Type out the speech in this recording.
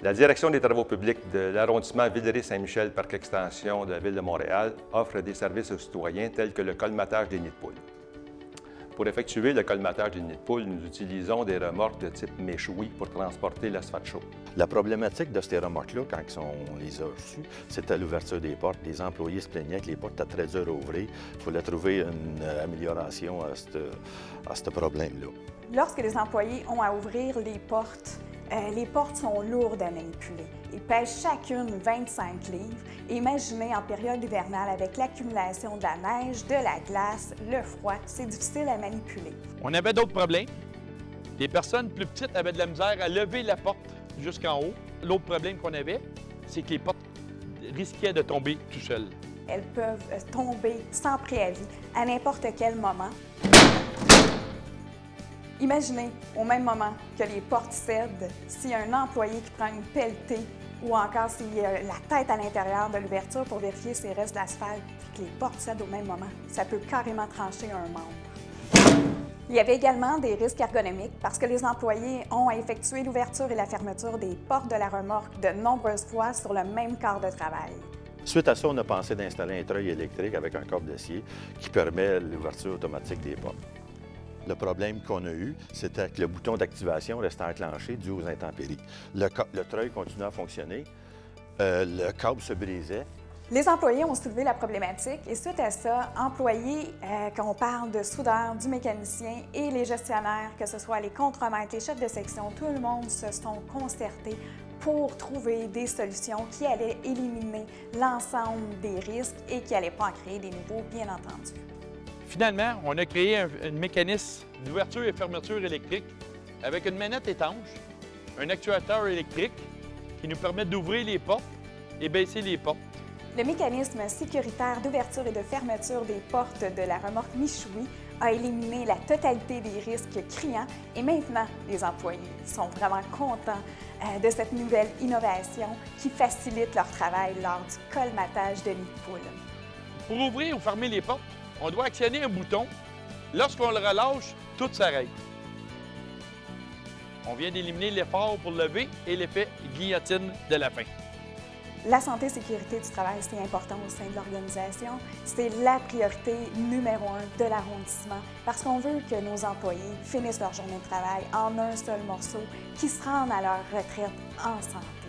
La Direction des travaux publics de l'arrondissement Villeray-Saint-Michel, parc extension de la Ville de Montréal, offre des services aux citoyens tels que le colmatage des nids de poules. Pour effectuer le colmatage des nids de poules, nous utilisons des remorques de type méchoui pour transporter l'asphalte chaud. La problématique de ces remorques-là, quand on les a reçues, c'était l'ouverture des portes. Les employés se plaignaient que les portes étaient très dures à ouvrir. Il fallait trouver une amélioration à ce problème-là. Lorsque les employés ont à ouvrir les portes sont lourdes à manipuler. Ils pèsent chacune 25 livres. Imaginez en période hivernale avec l'accumulation de la neige, de la glace, le froid, c'est difficile à manipuler. On avait d'autres problèmes. Les personnes plus petites avaient de la misère à lever la porte jusqu'en haut. L'autre problème qu'on avait, c'est que les portes risquaient de tomber tout seules. Elles peuvent tomber sans préavis à n'importe quel moment. Imaginez, au même moment que les portes cèdent, s'il y a un employé qui prend une pelletée ou encore s'il y a la tête à l'intérieur de l'ouverture pour vérifier s'il reste d'asphalte et que les portes cèdent au même moment, ça peut carrément trancher un membre. Il y avait également des risques ergonomiques parce que les employés ont à effectuer l'ouverture et la fermeture des portes de la remorque de nombreuses fois sur le même quart de travail. Suite à ça, on a pensé d'installer un treuil électrique avec un corps d'acier qui permet l'ouverture automatique des portes. Le problème qu'on a eu, c'était que le bouton d'activation restait enclenché dû aux intempéries. Le treuil continuait à fonctionner, le câble se brisait. Les employés ont soulevé la problématique et suite à ça, employés, qu'on parle de soudeurs, du mécanicien et les gestionnaires, que ce soit les contremaîtres, les chefs de section, tout le monde se sont concertés pour trouver des solutions qui allaient éliminer l'ensemble des risques et qui n'allaient pas en créer des nouveaux, bien entendu. Finalement, on a créé un mécanisme d'ouverture et fermeture électrique avec une manette étanche, un actuateur électrique qui nous permet d'ouvrir les portes et baisser les portes. Le mécanisme sécuritaire d'ouverture et de fermeture des portes de la remorque Michoui a éliminé la totalité des risques criants et maintenant, les employés sont vraiment contents de cette nouvelle innovation qui facilite leur travail lors du colmatage de nids de poules. Pour ouvrir ou fermer les portes, on doit actionner un bouton. Lorsqu'on le relâche, tout s'arrête. On vient d'éliminer l'effort pour lever et l'effet guillotine de la fin. La santé et sécurité du travail, c'est important au sein de l'organisation. C'est la priorité numéro 1 de l'arrondissement parce qu'on veut que nos employés finissent leur journée de travail en un seul morceau, qu'ils se rendent à leur retraite en santé.